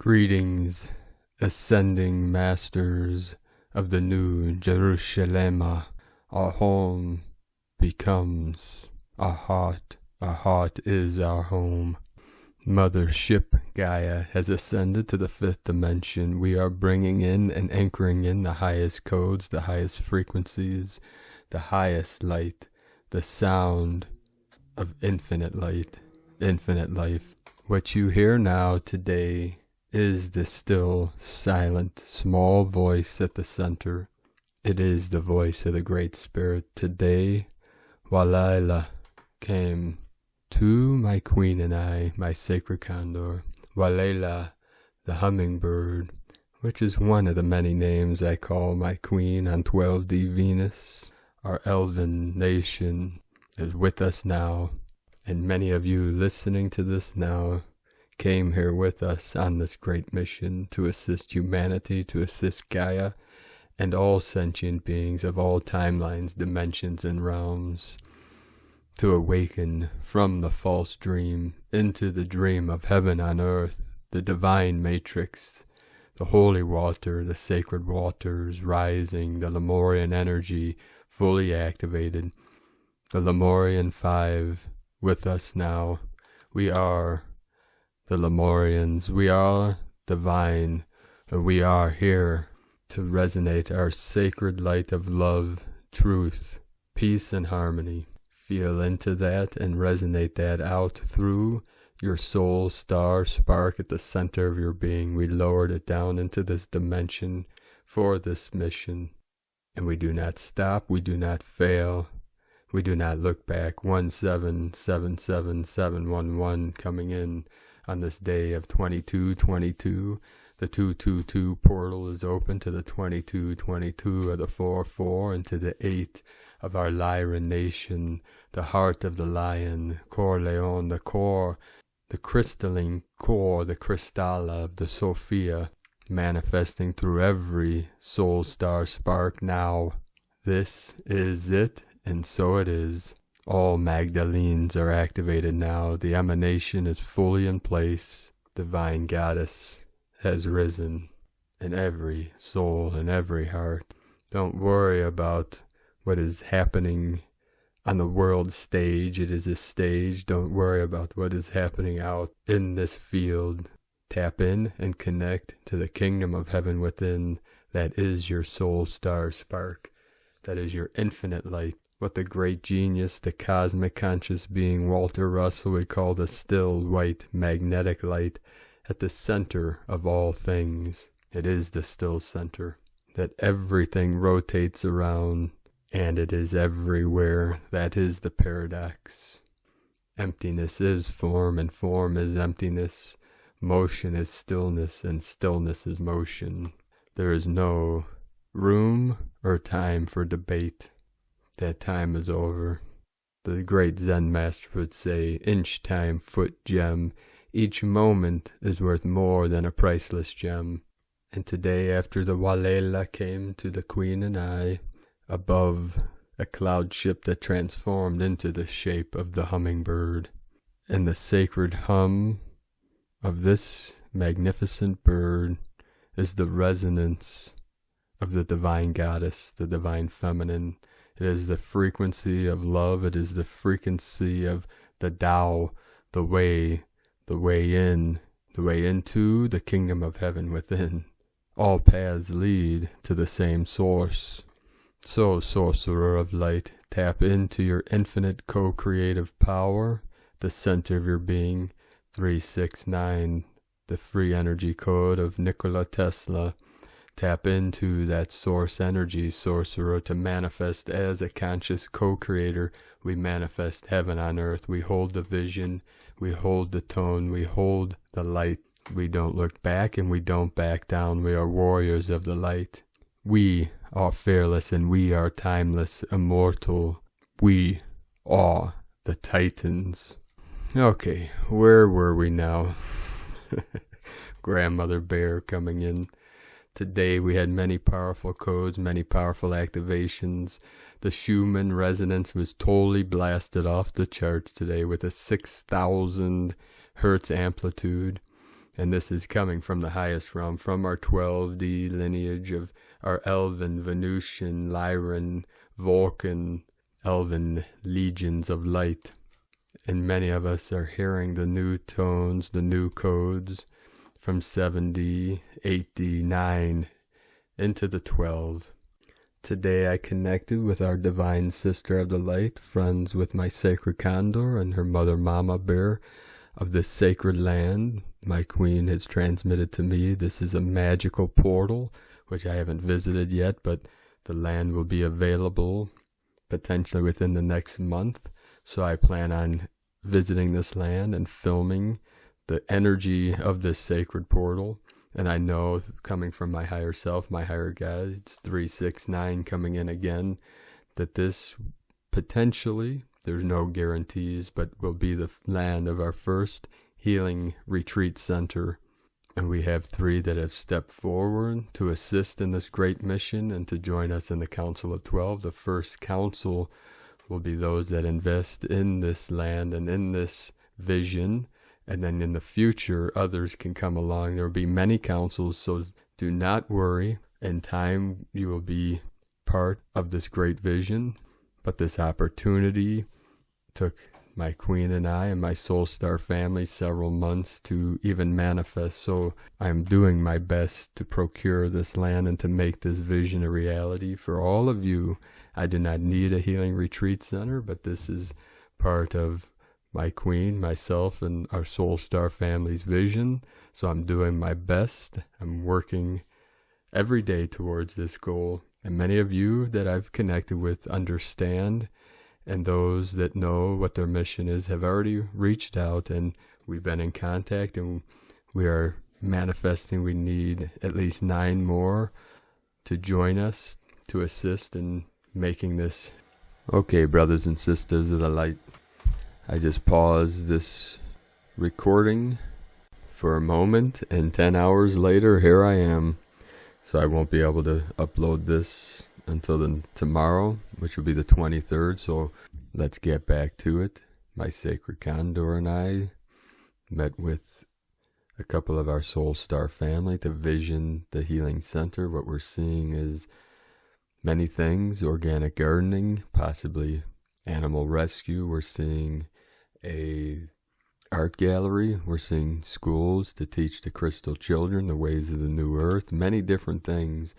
Greetings, ascending masters of the New Jerusalem. Our home becomes our heart. Our heart is our home. Mothership Gaia has ascended to the fifth dimension. We are bringing in and anchoring in the highest codes, the highest frequencies, the highest light, the sound of infinite light, infinite life. What you hear now today is the still, silent, small voice at the center. It is the voice of the Great Spirit. Today, Walila came to my queen and I, my sacred condor, Walila, the hummingbird, which is one of the many names I call my queen on 12D Venus. Our elven nation is with us now, and many of you listening to this now came here with us on this great mission to assist humanity, to assist Gaia, and all sentient beings of all timelines, dimensions, and realms, to awaken from the false dream into the dream of heaven on earth, the divine matrix, the holy water, the sacred waters rising, the Lemurian energy fully activated, the Lemurian 5 with us now. We are the Lemurians, we are divine, and we are here to resonate our sacred light of love, truth, peace, and harmony. Feel into that and resonate that out through your soul star spark at the center of your being. We lowered it down into this dimension for this mission, and we do not stop, we do not fail, we do not look back. 1777711 coming in on this day of 2222. The 222 portal is open to the 2222 of the 44 and to the 8 of our Lyran nation, the heart of the lion, Cor Leon, the core, the crystalline core, the crystalla of the Sophia, manifesting through every soul star spark now. This is it, and so it is. All Magdalenes are activated now. The emanation is fully in place. Divine Goddess has risen in every soul, in every heart. Don't worry about what is happening on the world stage. It is a stage. Don't worry about what is happening out in this field. Tap in and connect to the kingdom of heaven within. That is your soul star spark. That is your infinite light. What the great genius, the cosmic conscious being Walter Russell would call the still white magnetic light at the center of all things. It is the still center that everything rotates around, and it is everywhere. That is the paradox. Emptiness is form, and form is emptiness. Motion is stillness, and stillness is motion. There is no room or time for debate. That time is over. The great Zen master would say, inch time, foot gem. Each moment is worth more than a priceless gem. And today, after the Walela came to the queen and I, above a cloud ship that transformed into the shape of the hummingbird, and the sacred hum of this magnificent bird is the resonance of the divine goddess, the divine feminine. It is the frequency of love. It is the frequency of the Tao, the way in, the way into the kingdom of heaven within. All paths lead to the same source. So, sorcerer of light, tap into your infinite co-creative power, the center of your being. 369, the free energy code of Nikola Tesla. Tap into that source energy, sorcerer, to manifest as a conscious co-creator. We manifest heaven on earth. We hold the vision. We hold the tone. We hold the light. We don't look back and we don't back down. We are warriors of the light. We are fearless and we are timeless, immortal. We are the Titans. Okay, where were we now? Grandmother Bear coming in. Today we had many powerful codes, many powerful activations. The Schumann resonance was totally blasted off the charts today with a 6,000 hertz amplitude. And this is coming from the highest realm, from our 12D lineage of our Elven, Venusian, Lyran, Vulcan, Elven legions of light. And many of us are hearing the new tones, the new codes from 7D, 8D, 9 into the 12. Today I connected with our divine sister of the light, friends with my sacred condor and her mother Mama Bear of this sacred land. My queen has transmitted to me this is a magical portal, which I haven't visited yet, but the land will be available potentially within the next month. So I plan on visiting this land and filming the energy of this sacred portal. And I know, coming from my higher self, my higher guides, 369 coming in again, that this potentially, there's no guarantees, but will be the land of our first healing retreat center. And we have 3 that have stepped forward to assist in this great mission and to join us in the Council of 12. The first council will be those that invest in this land and in this vision. And then in the future, others can come along. There will be many councils, so do not worry. In time, you will be part of this great vision. But this opportunity took my queen and I and my soul star family several months to even manifest. So I'm doing my best to procure this land and to make this vision a reality for all of you. I do not need a healing retreat center, but this is part of my queen, myself, and our soul star family's vision. So I'm doing my best. I'm working every day towards this goal. And many of you that I've connected with understand, and those that know what their mission is have already reached out, and we've been in contact, and we are manifesting. We need at least 9 more to join us to assist in making this. Okay, brothers and sisters of the light, I just paused this recording for a moment, and 10 hours later, here I am. So I won't be able to upload this until tomorrow, which will be the 23rd. So let's get back to it. My sacred condor and I met with a couple of our soul star family to vision the healing center. What we're seeing is many things: organic gardening, possibly animal rescue. We're seeing a art gallery. We're seeing schools to teach the crystal children the ways of the new earth. Many different things,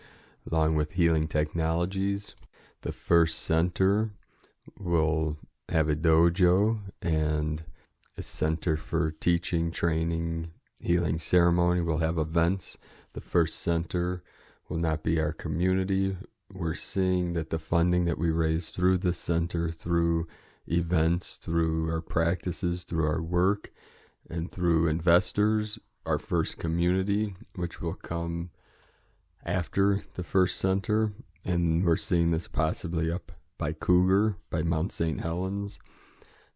along with healing technologies. The first center will have a dojo and a center for teaching, training, healing ceremony. We'll have events. The first center will not be our community. We're seeing that the funding that we raise through the center, through events, through our practices, through our work, and through investors, our first community, which will come after the first center. And we're seeing this possibly up by Cougar, by Mount St. Helens.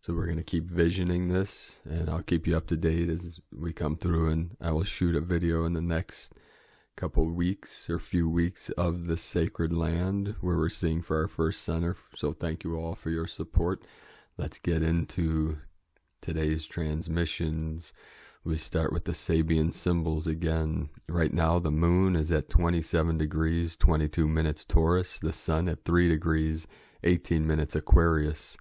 So we're going to keep visioning this, and I'll keep you up to date as we come through, and I will shoot a video in the next couple weeks or few weeks of the sacred land where we're seeing for our first center. So thank you all for your support. Let's get into today's transmissions. We start with the Sabian symbols again. Right now the moon is at 27 degrees 22 minutes Taurus, the sun at 3 degrees 18 minutes Aquarius,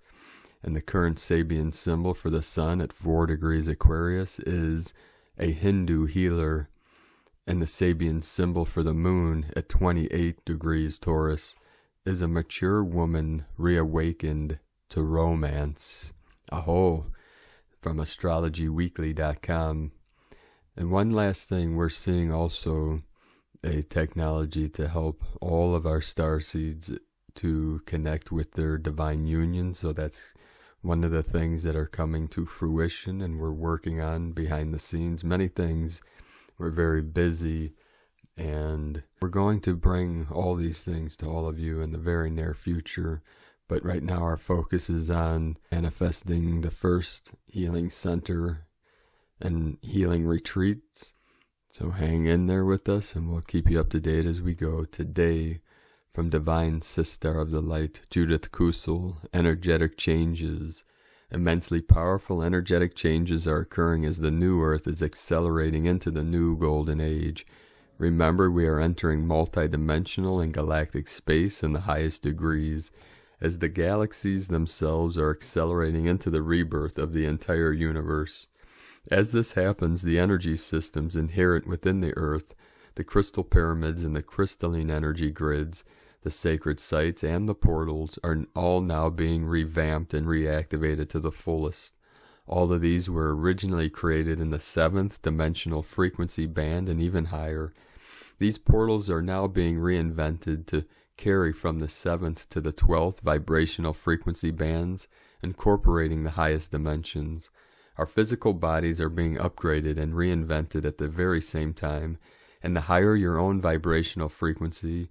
and the current Sabian symbol for the sun at 4 degrees Aquarius is a Hindu healer. And the Sabian symbol for the moon at 28 degrees Taurus is a mature woman reawakened to romance. Aho, from astrologyweekly.com. And one last thing, we're seeing also a technology to help all of our starseeds to connect with their divine union. So that's one of the things that are coming to fruition, and we're working on behind the scenes. Many things. We're very busy, and we're going to bring all these things to all of you in the very near future. But right now our focus is on manifesting the first healing center and healing retreats. So hang in there with us, and we'll keep you up to date as we go. Today, from Divine Sister of the Light, Judith Kusel, Energetic Changes, Immensely powerful energetic changes are occurring as the new Earth is accelerating into the new golden age. Remember, we are entering multidimensional and galactic space in the highest degrees, as the galaxies themselves are accelerating into the rebirth of the entire universe. As this happens, the energy systems inherent within the Earth, the crystal pyramids and the crystalline energy grids, the sacred sites and the portals are all now being revamped and reactivated to the fullest. All of these were originally created in the 7th dimensional frequency band and even higher. These portals are now being reinvented to carry from the 7th to the 12th vibrational frequency bands, incorporating the highest dimensions. Our physical bodies are being upgraded and reinvented at the very same time, and the higher your own vibrational frequency,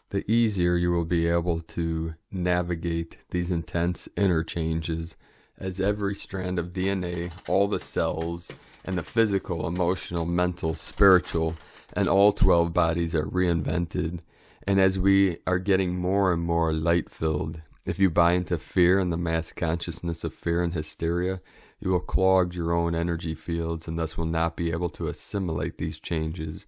the easier you will be able to navigate these intense interchanges, as every strand of DNA, all the cells, and the physical, emotional, mental, spiritual, and all 12 bodies are reinvented. And as we are getting more and more light-filled, if you buy into fear and the mass consciousness of fear and hysteria, you will clog your own energy fields and thus will not be able to assimilate these changes,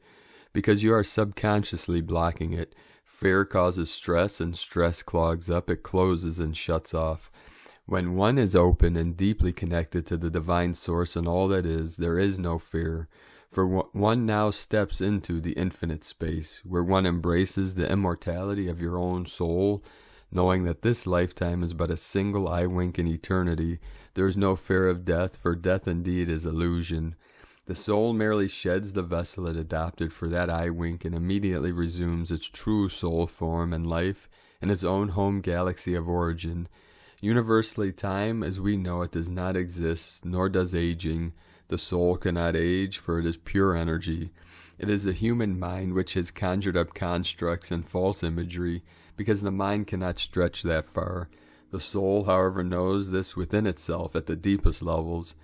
because you are subconsciously blocking it. Fear causes stress, and stress clogs up, it closes and shuts off. When one is open and deeply connected to the divine source and all that is, there is no fear. For one now steps into the infinite space, where one embraces the immortality of your own soul, knowing that this lifetime is but a single eye wink in eternity. There is no fear of death, for death indeed is illusion. The soul merely sheds the vessel it adopted for that eye wink and immediately resumes its true soul form and life in its own home galaxy of origin. Universally, time as we know it does not exist, nor does aging. The soul cannot age, for it is pure energy. It is the human mind which has conjured up constructs and false imagery, because the mind cannot stretch that far. The soul, however, knows this within itself at the deepest levels.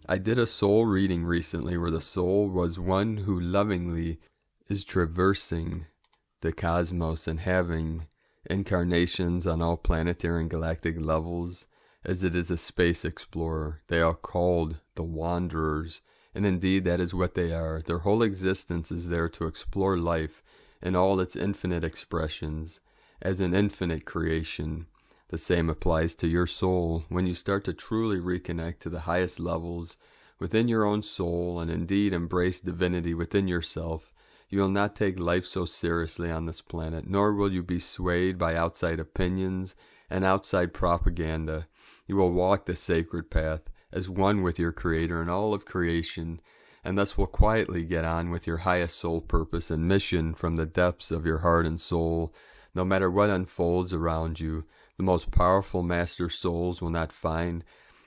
I did a soul reading recently where the soul was one who lovingly is traversing the cosmos and having incarnations on all planetary and galactic levels, as it is a space explorer. They are called the Wanderers, and indeed that is what they are. Their whole existence is there to explore life in all its infinite expressions, as an infinite creation. The same applies to your soul. When you start to truly reconnect to the highest levels within your own soul and indeed embrace divinity within yourself, you will not take life so seriously on this planet, nor will you be swayed by outside opinions and outside propaganda. You will walk the sacred path as one with your Creator and all of creation, and thus will quietly get on with your highest soul purpose and mission from the depths of your heart and soul. No matter what unfolds around you, the most powerful master souls will not find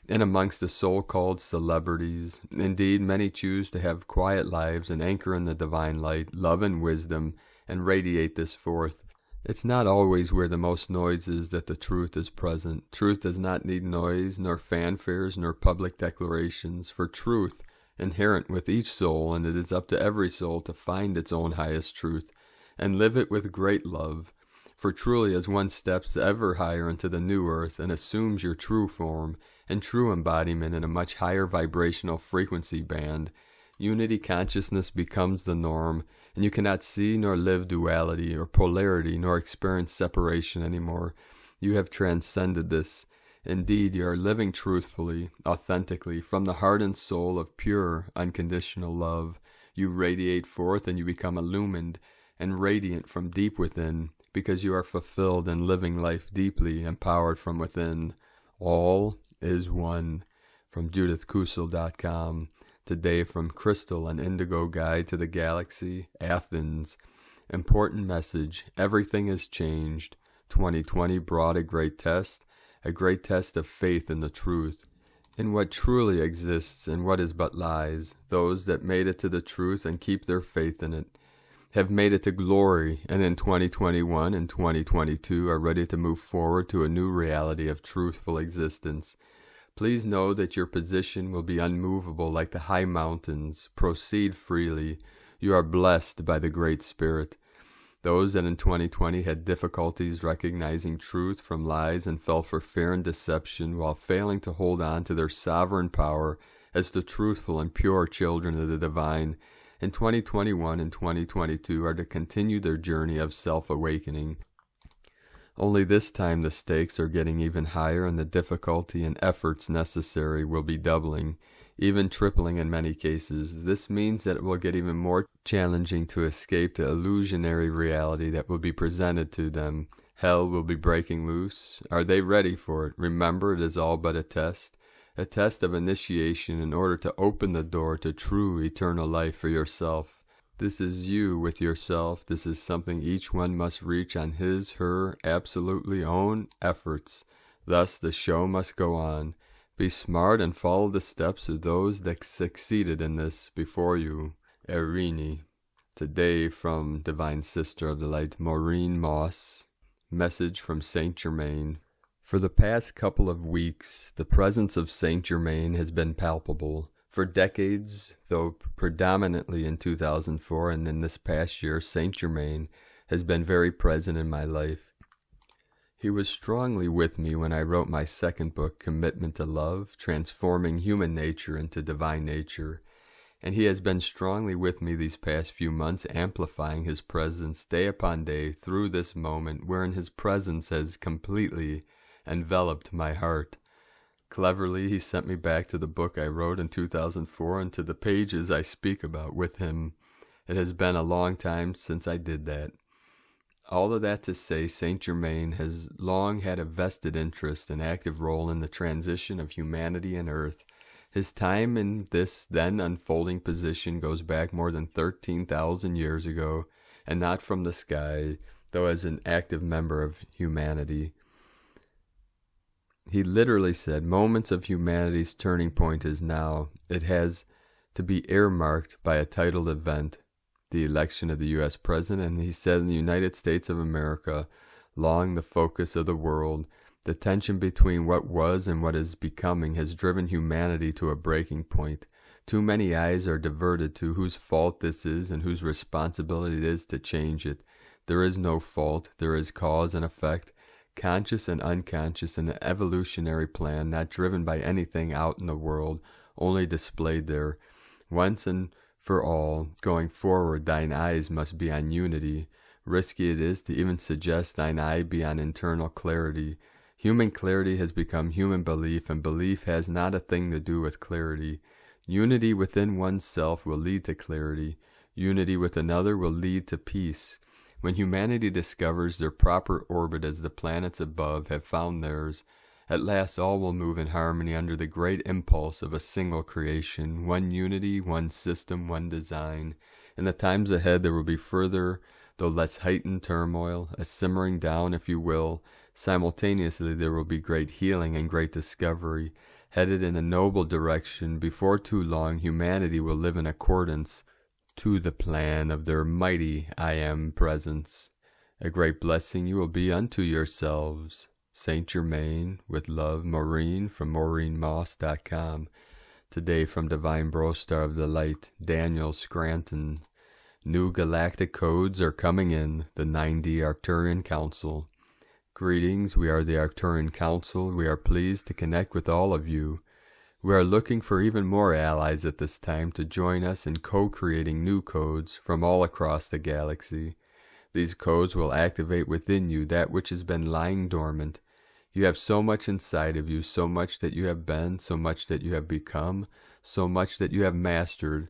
in amongst the so-called celebrities. Indeed, many choose to have quiet lives and anchor in the divine light, love and wisdom, and radiate this forth. It's not always where the most noise is that the truth is present. Truth does not need noise, nor fanfares, nor public declarations, for truth, inherent with each soul, and it is up to every soul to find its own highest truth, and live it with great love. For truly, as one steps ever higher into the new earth and assumes your true form and true embodiment in a much higher vibrational frequency band, unity consciousness becomes the norm, and you cannot see nor live duality or polarity nor experience separation anymore. You have transcended this. Indeed, you are living truthfully, authentically, from the heart and soul of pure, unconditional love. You radiate forth and you become illumined and radiant from deep within, because you are fulfilled and living life deeply, empowered from within. All is one. From JudithKusel.com. Today from Crystal and Indigo Guide to the Galaxy, Athens. Important message. Everything has changed. 2020 brought a great test of faith in the truth, in what truly exists and what is but lies. Those that made it to the truth and keep their faith in it have made it to glory, and in 2021 and 2022 are ready to move forward to a new reality of truthful existence. Please know that your position will be unmovable like the high mountains. Proceed freely. You are blessed by the Great Spirit. Those that in 2020 had difficulties recognizing truth from lies and fell for fear and deception while failing to hold on to their sovereign power as the truthful and pure children of the divine, in 2021 and 2022 are to continue their journey of self-awakening. Only this time the stakes are getting even higher and the difficulty and efforts necessary will be doubling, even tripling in many cases. This means that it will get even more challenging to escape the illusionary reality that will be presented to them. Hell will be breaking loose. Are they ready for it? Remember, it is all but a test of initiation in order to open the door to true eternal life for yourself. This is you with yourself. This is something each one must reach on his, her, absolutely own efforts. Thus the show must go on. Be smart and follow the steps of those that succeeded in this before you. Erini. Today from Divine Sister of the Light, Maureen Moss. Message from Saint Germain. For the past couple of weeks, the presence of Saint Germain has been palpable. For decades, though predominantly in 2004 and in this past year, Saint Germain has been very present in my life. He was strongly with me when I wrote my second book, Commitment to Love, Transforming Human Nature into Divine Nature. And he has been strongly with me these past few months, amplifying his presence day upon day through this moment wherein his presence has completely enveloped my heart. Cleverly, he sent me back to the book I wrote in 2004 and to the pages I speak about with him. It has been a long time since I did that. All of that to say, Saint Germain has long had a vested interest and active role in the transition of humanity and Earth. His time in this then unfolding position goes back more than 13,000 years ago, and not from the sky, though as an active member of humanity. He literally said, moments of humanity's turning point is now. It has to be earmarked by a titled event, the election of the U.S. President, and he said in the United States of America, long the focus of the world, the tension between what was and what is becoming has driven humanity to a breaking point. Too many eyes are diverted to whose fault this is and whose responsibility it is to change it. There is no fault, there is cause and effect. Conscious and unconscious, an evolutionary plan not driven by anything out in the world, only displayed there. Once and for all, going forward, thine eyes must be on unity. Risky it is to even suggest thine eye be on internal clarity. Human clarity has become human belief, and belief has not a thing to do with clarity. Unity within oneself will lead to clarity. Unity with another will lead to peace. When humanity discovers their proper orbit as the planets above have found theirs, at last all will move in harmony under the great impulse of a single creation, one unity, one system, one design. In the times ahead there will be further, though less heightened turmoil, a simmering down, if you will. Simultaneously there will be great healing and great discovery. Headed in a noble direction, before too long humanity will live in accordance to the plan of their mighty I Am presence. A great blessing you will be unto yourselves. Saint Germain, with love, Maureen from MaureenMoss.com. Today from Divine Brostar of the Light, Daniel Scranton. New galactic codes are coming in, the 9D Arcturian Council. Greetings, we are the Arcturian Council. We are pleased to connect with all of you. We are looking for even more allies at this time to join us in co-creating new codes from all across the galaxy. These codes will activate within you that which has been lying dormant. You have so much inside of you, so much that you have been, so much that you have become, so much that you have mastered,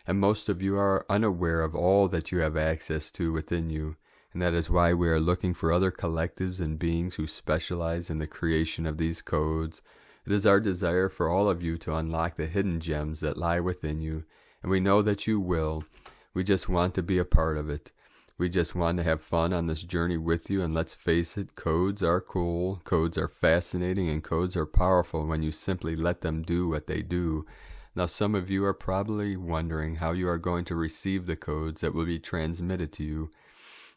and most of you are unaware of all that you have access to within you, and that is why we are looking for other collectives and beings who specialize in the creation of these codes. It is our desire for all of you to unlock the hidden gems that lie within you, and we know that you will. We just want to be a part of it. We just want to have fun on this journey with you, and let's face it, codes are cool, codes are fascinating, and codes are powerful when you simply let them do what they do. Now some of you are probably wondering how you are going to receive the codes that will be transmitted to you.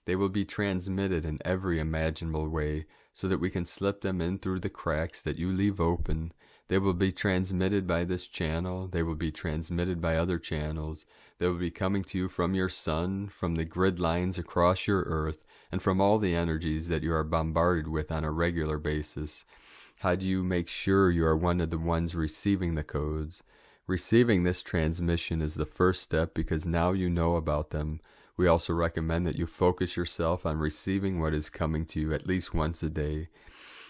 They will be transmitted in every imaginable way, so that we can slip them in through the cracks that you leave open. They will be transmitted by this channel. They will be transmitted by other channels. that will be coming to you from your sun, from the grid lines across your earth, and from all the energies that you are bombarded with on a regular basis. How do you make sure you are one of the ones receiving the codes? Receiving this transmission is the first step because now you know about them. We also recommend that you focus yourself on receiving what is coming to you at least once a day.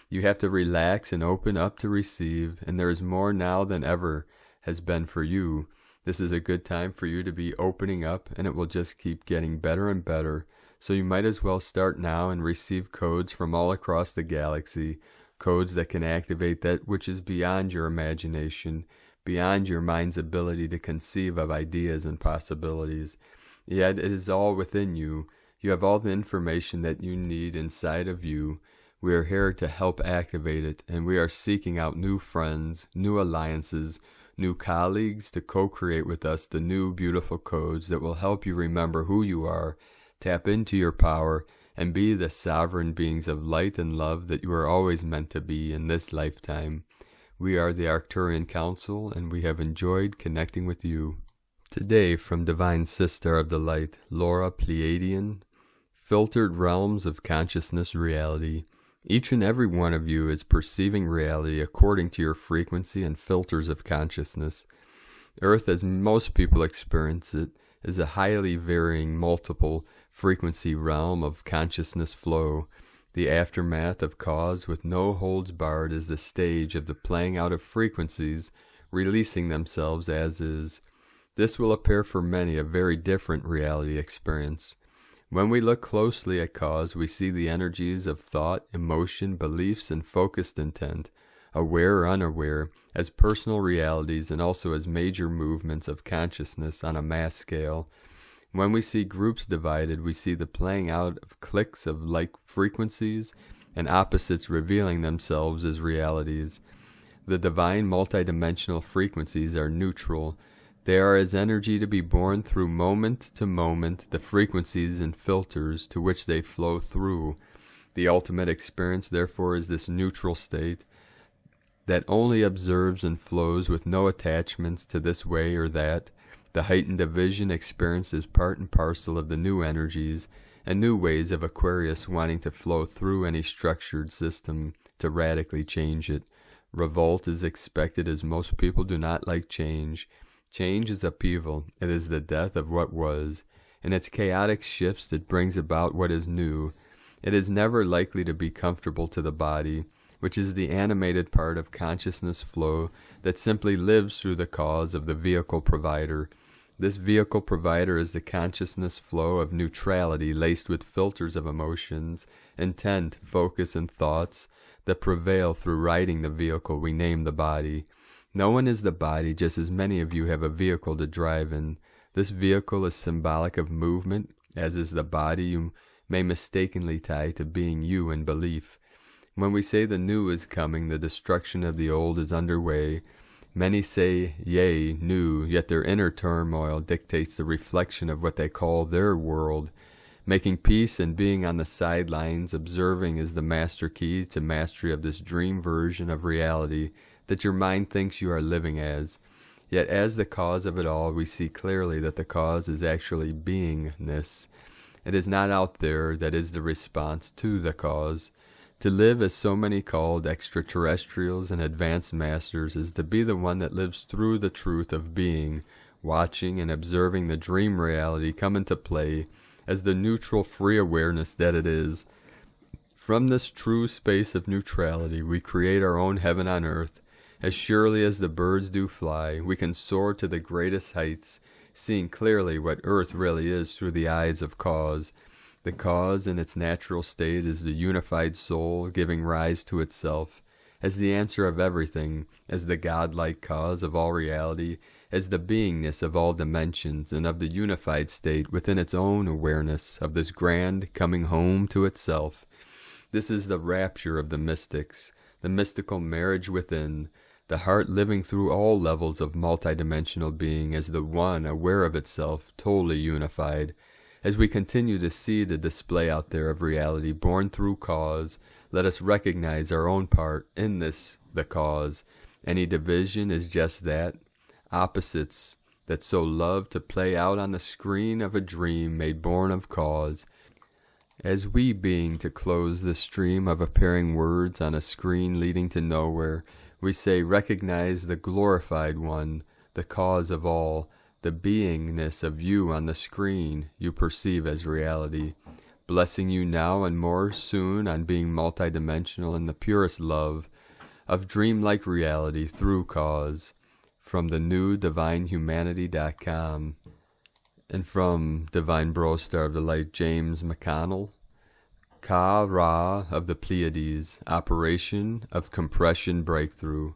You have to relax and open up to receive, and there is more now than ever has been for you. This is a good time for you to be opening up, and it will just keep getting better and better. So you might as well start now and receive codes from all across the galaxy, codes that can activate that which is beyond your imagination, beyond your mind's ability to conceive of ideas and possibilities. Yet it is all within you. You have all the information that you need inside of you. We are here to help activate it, and we are seeking out new friends, new alliances, new colleagues to co-create with us the new beautiful codes that will help you remember who you are, tap into your power, and be the sovereign beings of light and love that you are always meant to be in this lifetime. We are the Arcturian Council, and we have enjoyed connecting with you. Today, from Divine Sister of the Light, Laura Pleiadian, Filtered Realms of Consciousness Reality. Each and every one of you is perceiving reality according to your frequency and filters of consciousness. Earth, as most people experience it, is a highly varying multiple frequency realm of consciousness flow. The aftermath of cause with no holds barred is the stage of the playing out of frequencies, releasing themselves as is. This will appear for many a very different reality experience. When we look closely at cause, we see the energies of thought, emotion, beliefs, and focused intent, aware or unaware, as personal realities and also as major movements of consciousness on a mass scale. When we see groups divided, we see the playing out of cliques of like frequencies and opposites revealing themselves as realities. The divine multidimensional frequencies are neutral. They are as energy to be born through moment to moment, the frequencies and filters to which they flow through. The ultimate experience, therefore, is this neutral state that only observes and flows with no attachments to this way or that. The heightened division experience is part and parcel of the new energies and new ways of Aquarius wanting to flow through any structured system to radically change it. Revolt is expected as most people do not like change. Change is upheaval. It is the death of what was. In its chaotic shifts, it brings about what is new. It is never likely to be comfortable to the body, which is the animated part of consciousness flow that simply lives through the cause of the vehicle provider. This vehicle provider is the consciousness flow of neutrality laced with filters of emotions, intent, focus, and thoughts that prevail through riding the vehicle we name the body. No one is the body, just as many of you have a vehicle to drive in. This vehicle is symbolic of movement, as is the body you may mistakenly tie to being you in belief. When we say the new is coming, the destruction of the old is underway. Many say, yea, new, yet their inner turmoil dictates the reflection of what they call their world. Making peace and being on the sidelines, observing is the master key to mastery of this dream version of reality that your mind thinks you are living as. Yet as the cause of it all, we see clearly that the cause is actually beingness. It is not out there that is the response to the cause. To live as so many called extraterrestrials and advanced masters is to be the one that lives through the truth of being, watching and observing the dream reality come into play as the neutral free awareness that it is. From this true space of neutrality, we create our own heaven on earth. As surely as the birds do fly, we can soar to the greatest heights, seeing clearly what earth really is through the eyes of cause. The cause in its natural state is the unified soul giving rise to itself, as the answer of everything, as the godlike cause of all reality, as the beingness of all dimensions, and of the unified state within its own awareness of this grand coming home to itself. This is the rapture of the mystics, the mystical marriage within, the heart living through all levels of multidimensional being as the one aware of itself, totally unified. As we continue to see the display out there of reality born through cause, let us recognize our own part in this, the cause. Any division is just that. Opposites that so love to play out on the screen of a dream made born of cause, as we being to close the stream of appearing words on a screen leading to nowhere, we say recognize the glorified one, the cause of all, the beingness of you on the screen you perceive as reality, blessing you now and more soon on being multidimensional in the purest love of dreamlike reality through cause. From the new divinehumanity.com. And from Divine Bro Star of the Light, James McConnell, Ka-Ra of the Pleiades, Operation of Compression Breakthrough.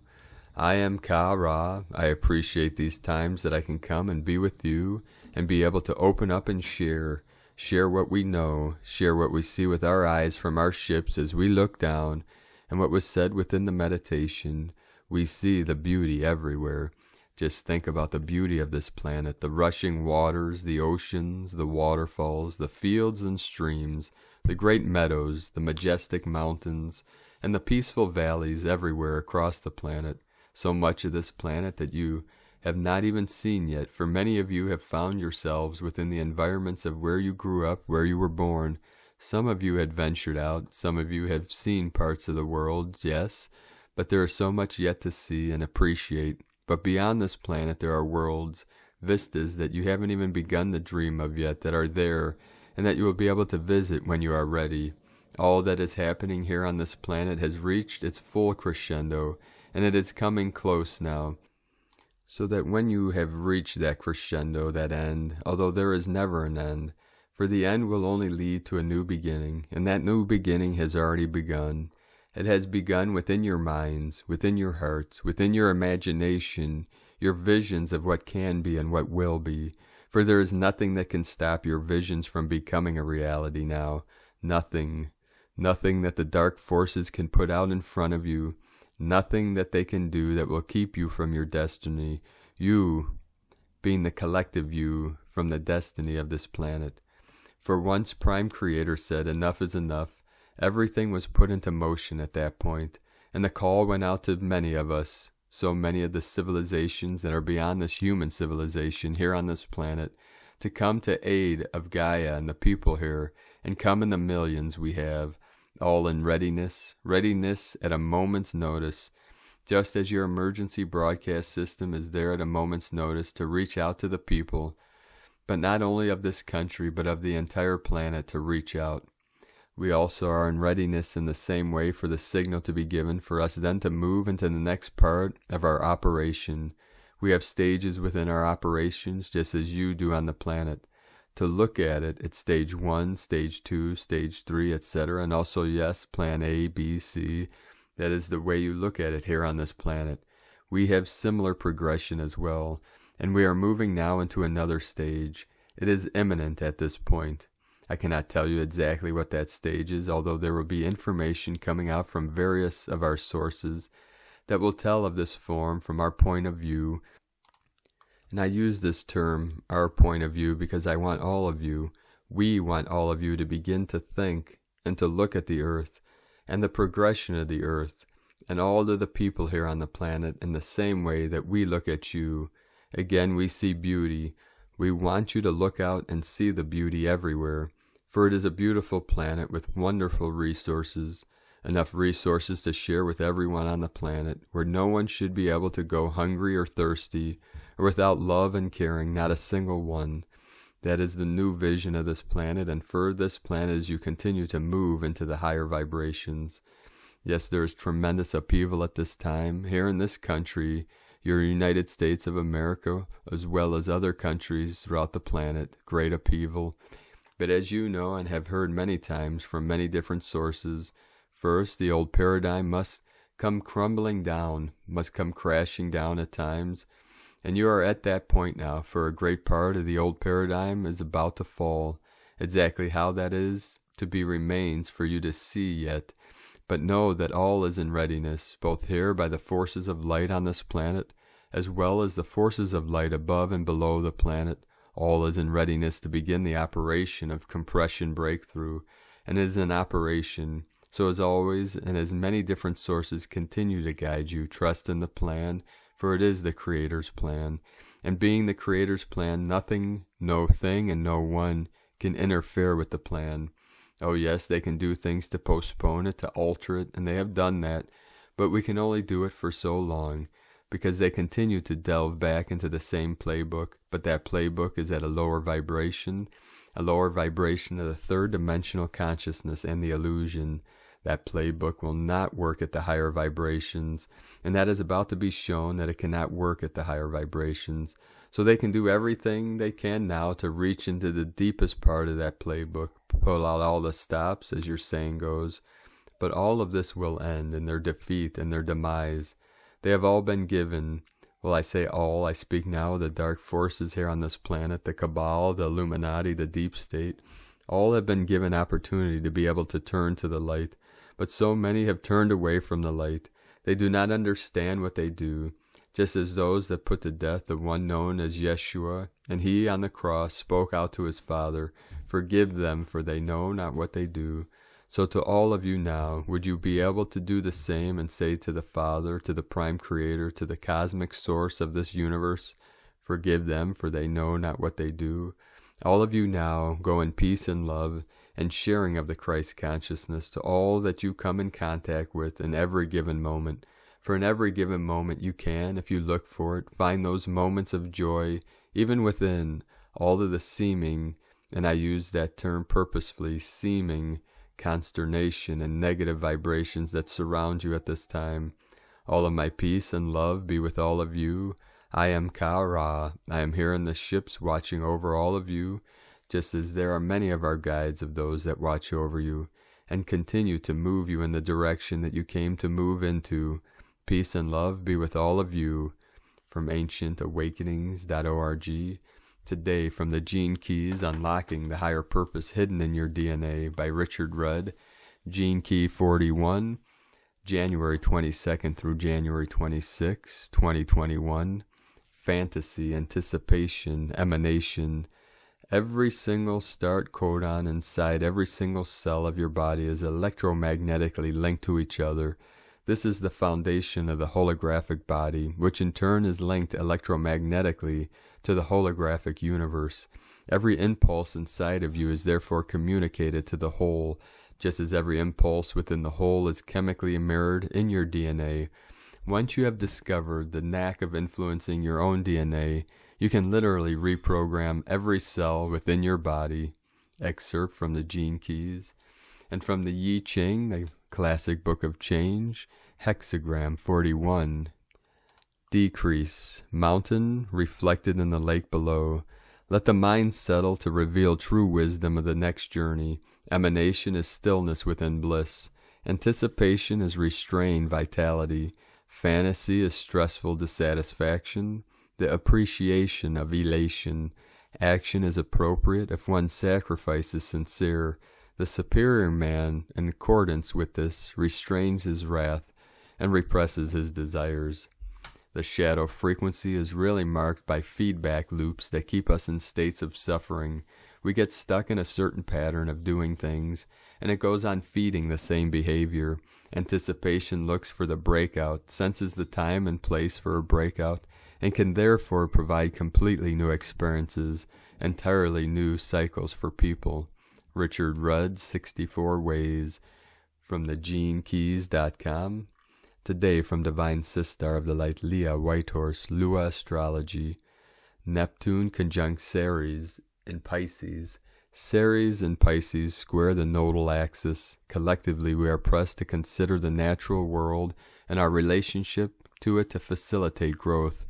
I am Ka-Ra. I appreciate these times that I can come and be with you and be able to open up and share what we know, share what we see with our eyes from our ships as we look down, and what was said within the meditation. We see the beauty everywhere. Just think about the beauty of this planet, the rushing waters, the oceans, the waterfalls, the fields and streams, the great meadows, the majestic mountains, and the peaceful valleys everywhere across the planet. So much of this planet that you have not even seen yet, for many of you have found yourselves within the environments of where you grew up, where you were born. Some of you had ventured out, some of you have seen parts of the world, yes, but there is so much yet to see and appreciate. But beyond this planet there are worlds, vistas that you haven't even begun to dream of yet, that are there, and that you will be able to visit when you are ready. All that is happening here on this planet has reached its full crescendo, and it is coming close now. So that when you have reached that crescendo, that end, although there is never an end, for the end will only lead to a new beginning, and that new beginning has already begun. It has begun within your minds, within your hearts, within your imagination, your visions of what can be and what will be. For there is nothing that can stop your visions from becoming a reality now. Nothing. Nothing that the dark forces can put out in front of you. Nothing that they can do that will keep you from your destiny. You, being the collective you, from the destiny of this planet. For once Prime Creator said, enough is enough. Everything was put into motion at that point, and the call went out to many of us, so many of the civilizations that are beyond this human civilization here on this planet, to come to aid of Gaia and the people here, and come in the millions we have, all in readiness at a moment's notice, just as your emergency broadcast system is there at a moment's notice to reach out to the people, but not only of this country, but of the entire planet to reach out. We also are in readiness in the same way for the signal to be given for us then to move into the next part of our operation. We have stages within our operations, just as you do on the planet. To look at it, it's stage 1, stage 2, stage 3, etc. And also, yes, plan A, B, C. That is the way you look at it here on this planet. We have similar progression as well, and we are moving now into another stage. It is imminent at this point. I cannot tell you exactly what that stage is, although there will be information coming out from various of our sources that will tell of this form from our point of view. And I use this term, our point of view, because I want all of you, we want all of you to begin to think and to look at the earth and the progression of the earth and all of the people here on the planet in the same way that we look at you. Again, we see beauty. We want you to look out and see the beauty everywhere. For it is a beautiful planet with wonderful resources, enough resources to share with everyone on the planet, where no one should be able to go hungry or thirsty, or without love and caring, not a single one. That is the new vision of this planet, and for this planet as you continue to move into the higher vibrations. Yes, there is tremendous upheaval at this time, here in this country, your United States of America, as well as other countries throughout the planet, great upheaval. But as you know and have heard many times from many different sources, first the old paradigm must come crumbling down, must come crashing down at times, and you are at that point now, for a great part of the old paradigm is about to fall. Exactly how that is to be remains for you to see yet, but know that all is in readiness, both here by the forces of light on this planet, as well as the forces of light above and below the planet. All is in readiness to begin the operation of compression breakthrough, and is in operation. So as always, and as many different sources continue to guide you, trust in the plan, for it is the Creator's plan. And being the Creator's plan, nothing, no thing, and no one can interfere with the plan. Oh yes, they can do things to postpone it, to alter it, and they have done that, but we can only do it for so long, because they continue to delve back into the same playbook, but that playbook is at a lower vibration of the third dimensional consciousness and the illusion. That playbook will not work at the higher vibrations, and that is about to be shown that it cannot work at the higher vibrations. So they can do everything they can now to reach into the deepest part of that playbook, pull out all the stops, as your saying goes. But all of this will end in their defeat and their demise. They have all been given, well, I say all, I speak now of the dark forces here on this planet, the Cabal, the Illuminati, the Deep State. All have been given opportunity to be able to turn to the light, but so many have turned away from the light. They do not understand what they do, just as those that put to death the one known as Yeshua, and he on the cross spoke out to his Father, "Forgive them, for they know not what they do." So to all of you now, would you be able to do the same and say to the Father, to the Prime Creator, to the cosmic source of this universe, "Forgive them, for they know not what they do"? All of you now go in peace and love and sharing of the Christ consciousness to all that you come in contact with in every given moment. For in every given moment you can, if you look for it, find those moments of joy, even within all of the seeming, and I use that term purposefully, seeming, consternation and negative vibrations that surround you at this time. All of my peace and love be with all of you. I am Ka-Ra. I am here in the ships watching over all of you, just as there are many of our guides of those that watch over you, and continue to move you in the direction that you came to move into. Peace and love be with all of you. From ancientawakenings.org. Today from the Gene Keys, Unlocking the Higher Purpose Hidden in Your DNA by Richard Rudd. Gene Key 41, January 22nd through January 26, 2021. Fantasy, anticipation, emanation. Every single start codon inside every single cell of your body is electromagnetically linked to each other. This is the foundation of the holographic body, which in turn is linked electromagnetically to the holographic universe. Every impulse inside of you is therefore communicated to the whole, just as every impulse within the whole is chemically mirrored in your DNA. Once you have discovered the knack of influencing your own DNA, you can literally reprogram every cell within your body. Excerpt from the Gene Keys. And from the Yi Ching, the classic book of change, hexagram 41. Decrease, mountain reflected in the lake below. Let the mind settle to reveal true wisdom of the next journey. Emanation is stillness within bliss. Anticipation is restrained vitality. Fantasy is stressful dissatisfaction. The appreciation of elation. Action is appropriate if one's sacrifice is sincere. The superior man, in accordance with this, restrains his wrath and represses his desires. The shadow frequency is really marked by feedback loops that keep us in states of suffering. We get stuck in a certain pattern of doing things, and it goes on feeding the same behavior. Anticipation looks for the breakout, senses the time and place for a breakout, and can therefore provide completely new experiences, entirely new cycles for people. Richard Rudd, 64 Ways, from thegenekeys.com. Today from Divine Sistar of the Light Leah Whitehorse, Lua Astrology. Neptune conjunct Ceres in Pisces. Ceres and Pisces square the nodal axis. Collectively we are pressed to consider the natural world and our relationship to it to facilitate growth.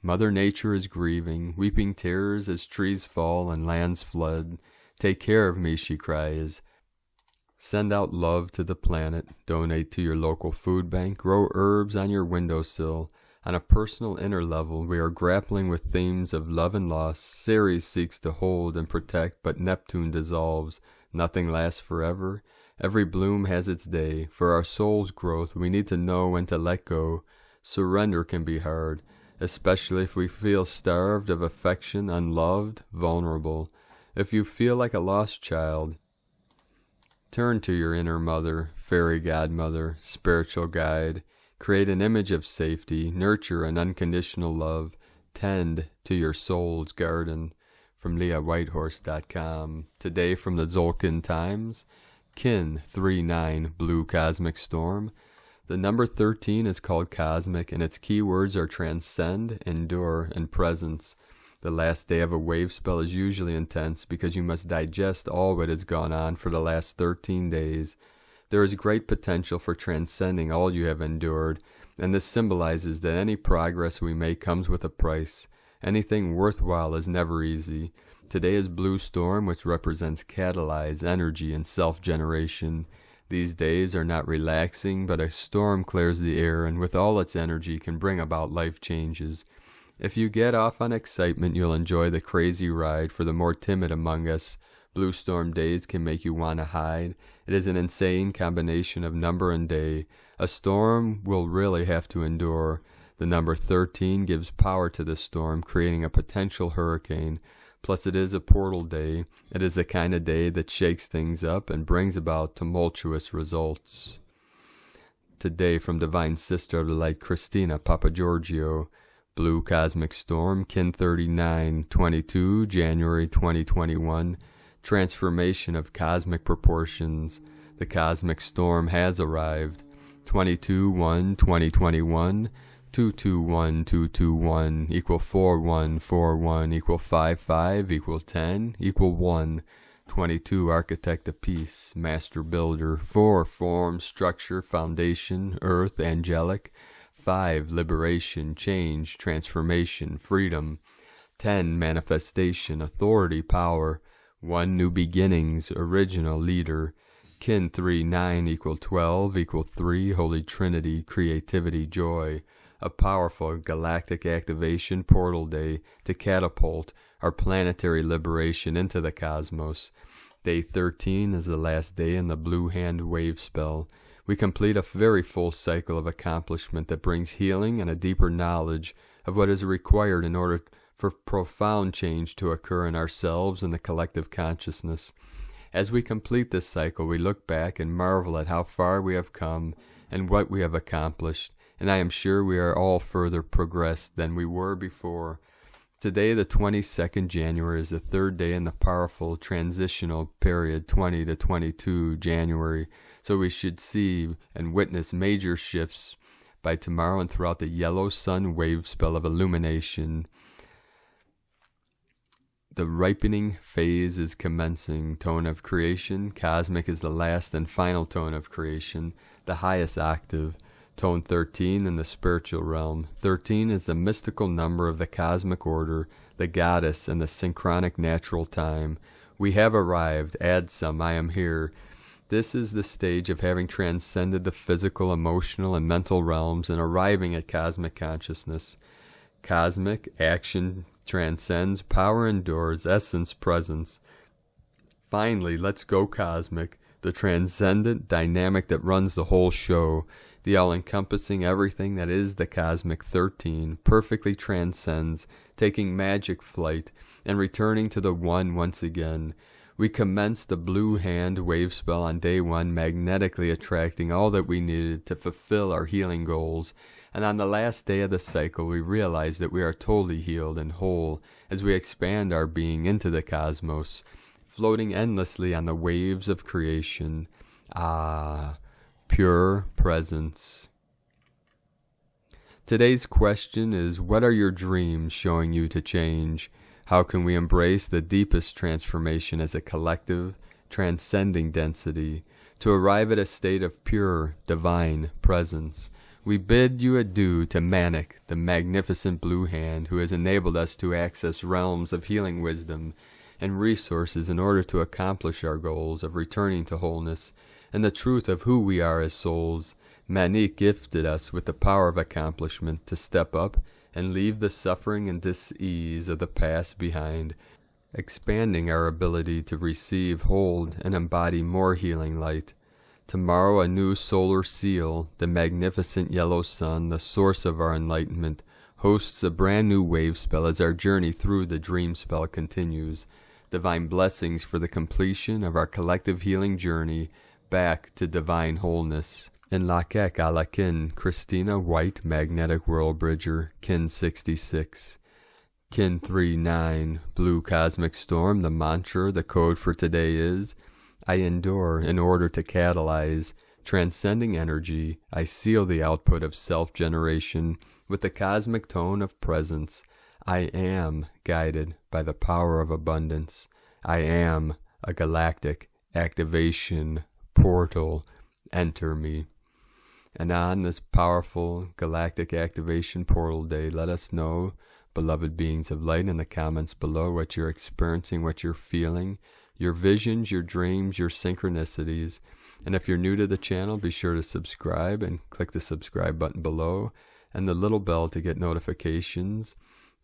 Mother Nature is grieving, weeping tears as trees fall and lands flood. Take care of me, she cries. Send out love to the planet, donate to your local food bank, grow herbs on your windowsill. On a personal inner level, we are grappling with themes of love and loss. Ceres seeks to hold and protect, but Neptune dissolves. Nothing lasts forever. Every bloom has its day. For our soul's growth, we need to know when to let go. Surrender can be hard, especially if we feel starved of affection, unloved, vulnerable. If you feel like a lost child, turn to your inner mother, fairy godmother, spiritual guide. Create an image of safety, nurture an unconditional love. Tend to your soul's garden, from LeahWhitehorse.com. Today from the Tzolk'in Times, Kin 39 Blue Cosmic Storm. The number 13 is called cosmic, and its keywords are transcend, endure, and presence. The last day of a wave spell is usually intense because you must digest all that has gone on for the last 13 days. There is great potential for transcending all you have endured, and this symbolizes that any progress we make comes with a price. Anything worthwhile is never easy. Today is Blue Storm, which represents catalyze, energy, and self-generation. These days are not relaxing, but a storm clears the air and with all its energy can bring about life changes. If you get off on excitement, you'll enjoy the crazy ride. For the more timid among us, Blue Storm days can make you want to hide. It is an insane combination of number and day. A storm will really have to endure. The number 13 gives power to the storm, creating a potential hurricane. Plus it is a portal day. It is the kind of day that shakes things up and brings about tumultuous results. Today from Divine Sister of the Light, Christina Papagiorgio. Blue Cosmic Storm, Kin 39, 22, January 2021. Transformation of cosmic proportions. The cosmic storm has arrived. 22-1-2021. 221-221 equal 4141 equal 55 equal 10 equal 1. 22 Architect of Peace, Master Builder. 4 Form, Structure, Foundation, Earth, Angelic. 5 Liberation, Change, Transformation, Freedom. 10 Manifestation, Authority, Power. 1 New Beginnings, Original, Leader. Kin 3-9 equal 12 equal 3 Holy Trinity, Creativity, Joy. A powerful galactic activation portal day to catapult our planetary liberation into the cosmos. Day 13 is the last day in the Blue Hand wave spell. We complete a very full cycle of accomplishment that brings healing and a deeper knowledge of what is required in order for profound change to occur in ourselves and the collective consciousness. As we complete this cycle, we look back and marvel at how far we have come and what we have accomplished. And I am sure we are all further progressed than we were before. Today, the 22nd January, is the third day in the powerful transitional period, 20 to 22 January. So we should see and witness major shifts by tomorrow and throughout the yellow sun wave spell of illumination. The ripening phase is commencing. Tone of creation. Cosmic is the last and final tone of creation, the highest octave. Tone 13 in the spiritual realm. 13 is the mystical number of the cosmic order, the goddess, and the synchronic natural time. We have arrived. Add some. I am here. This is the stage of having transcended the physical, emotional, and mental realms and arriving at cosmic consciousness. Cosmic action transcends, power endures, essence presence. Finally, let's go cosmic, the transcendent dynamic that runs the whole show. The all-encompassing everything that is the cosmic 13 perfectly transcends, taking magic flight and returning to the one once again. We commenced the Blue Hand wave spell on day 1, magnetically attracting all that we needed to fulfill our healing goals. And on the last day of the cycle, we realized that we are totally healed and whole as we expand our being into the cosmos, floating endlessly on the waves of creation. Pure presence. Today's question is, what are your dreams showing you to change? How can we embrace the deepest transformation as a collective, transcending density, to arrive at a state of pure, divine presence? We bid you adieu to Manik, the magnificent Blue Hand, who has enabled us to access realms of healing wisdom and resources in order to accomplish our goals of returning to wholeness and the truth of who we are as souls. Manik gifted us with the power of accomplishment to step up and leave the suffering and dis-ease of the past behind, expanding our ability to receive, hold, and embody more healing light. Tomorrow a new solar seal, the magnificent yellow sun, the source of our enlightenment, hosts a brand new wave spell as our journey through the dream spell continues. Divine blessings for the completion of our collective healing journey back to divine wholeness. In Lakek Alakin, Christina White, Magnetic World Bridger, Kin 66. Kin 39, Blue Cosmic Storm. The mantra, the code for today is, I endure in order to catalyze transcending energy. I seal the output of self-generation with the cosmic tone of presence. I am guided by the power of abundance. I am a galactic activation portal. Enter me. And on this powerful galactic activation portal day, let us know, beloved beings of light, in the comments below what you're experiencing, what you're feeling, your visions, your dreams, your synchronicities. And if you're new to the channel, be sure to subscribe and click the subscribe button below and the little bell to get notifications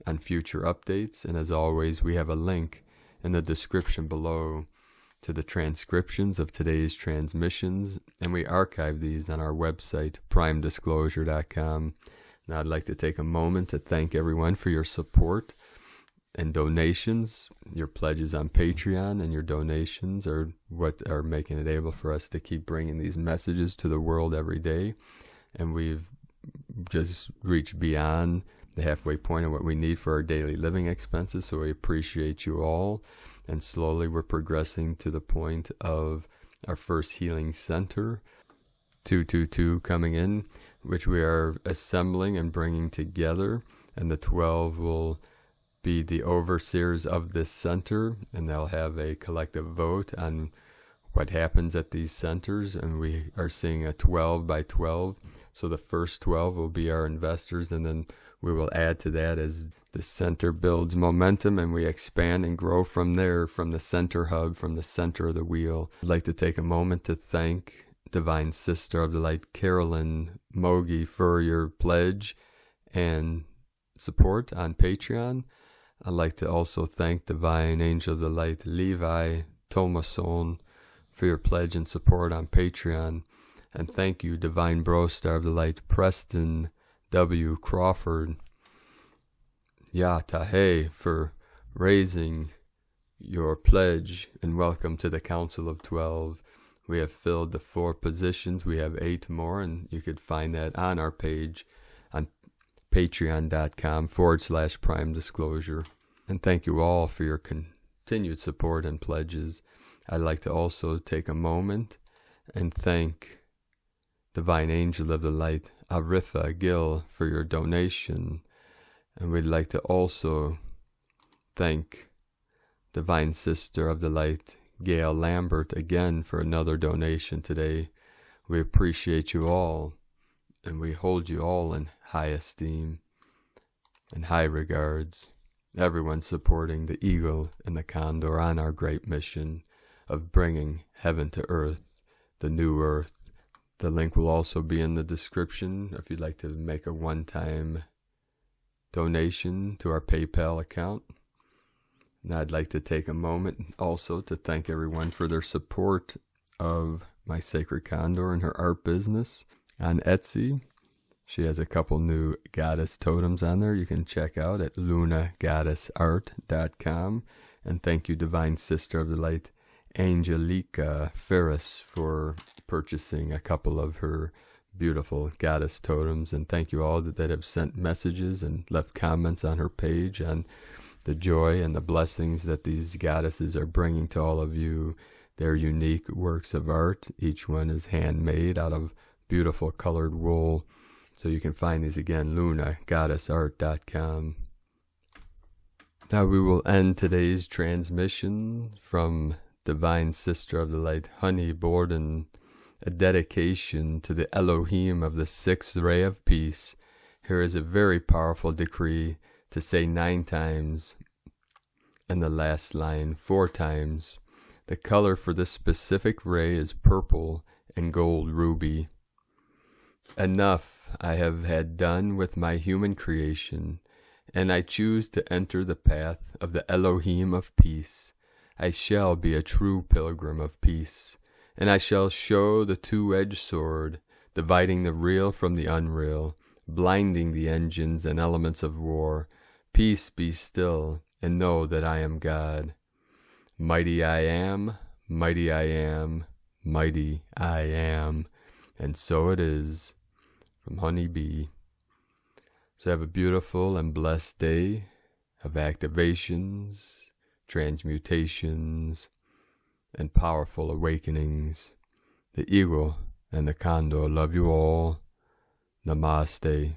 on future updates. And as always, we have a link in the description below to the transcriptions of today's transmissions, and we archive these on our website, primedisclosure.com. Now I'd like to take a moment to thank everyone for your support and donations. Your pledges on Patreon and your donations are what are making it able for us to keep bringing these messages to the world every day. And we've just reached beyond the halfway point of what we need for our daily living expenses, so we appreciate you all. And slowly we're progressing to the point of our first healing center, 222 coming in, which we are assembling and bringing together. And the 12 will be the overseers of this center, and they'll have a collective vote on what happens at these centers. And we are seeing a 12 by 12. So the first 12 will be our investors, and then we will add to that as the center builds momentum and we expand and grow from there, from the center hub, from the center of the wheel. I'd like to take a moment to thank Divine Sister of the Light, Carolyn Mogi, for your pledge and support on Patreon. I'd like to also thank Divine Angel of the Light, Levi Thomason, for your pledge and support on Patreon. And thank you, Divine Bro Star of the Light, Preston W. Crawford, Tahe, for raising your pledge, and welcome to the Council of 12. We have filled the 4 positions. We have 8 more, and you could find that on our page on patreon.com/prime disclosure. And thank you all for your continued support and pledges. I'd like to also take a moment and thank Divine Angel of the Light, Arifa Gill, for your donation. And we'd like to also thank Divine Sister of the Light, Gail Lambert, again for another donation today. We appreciate you all, and we hold you all in high esteem and high regards. Everyone supporting the eagle and the condor on our great mission of bringing heaven to earth, the new earth. The link will also be in the description if you'd like to make a one-time donation to our PayPal account. And I'd like to take a moment also to thank everyone for their support of my Sacred Condor and her art business on Etsy. She has a couple new goddess totems on there you can check out at lunagoddessart.com. And thank you, Divine Sister of the Light, Angelica Ferris, for purchasing a couple of her beautiful goddess totems. And thank you all that have sent messages and left comments on her page on the joy and the blessings that these goddesses are bringing to all of you. They're unique works of art. Each one is handmade out of beautiful colored wool. So you can find these again, lunagoddessart.com. Now we will end today's transmission from Divine Sister of the Light, Honey Borden, a dedication to the Elohim of the 6th ray of peace. Here is a very powerful decree to say 9 times, and the last line 4 times. The color for this specific ray is purple and gold ruby. Enough I have had done with my human creation, and I choose to enter the path of the Elohim of peace. I shall be a true pilgrim of peace, and I shall show the 2-edged sword, dividing the real from the unreal, blinding the engines and elements of war. Peace, be still, and know that I am God. Mighty I am, mighty I am, mighty I am. And so it is. From Honey Bee. So have a beautiful and blessed day. of activations, transmutations, and powerful awakenings. The eagle and the condor love you all. Namaste.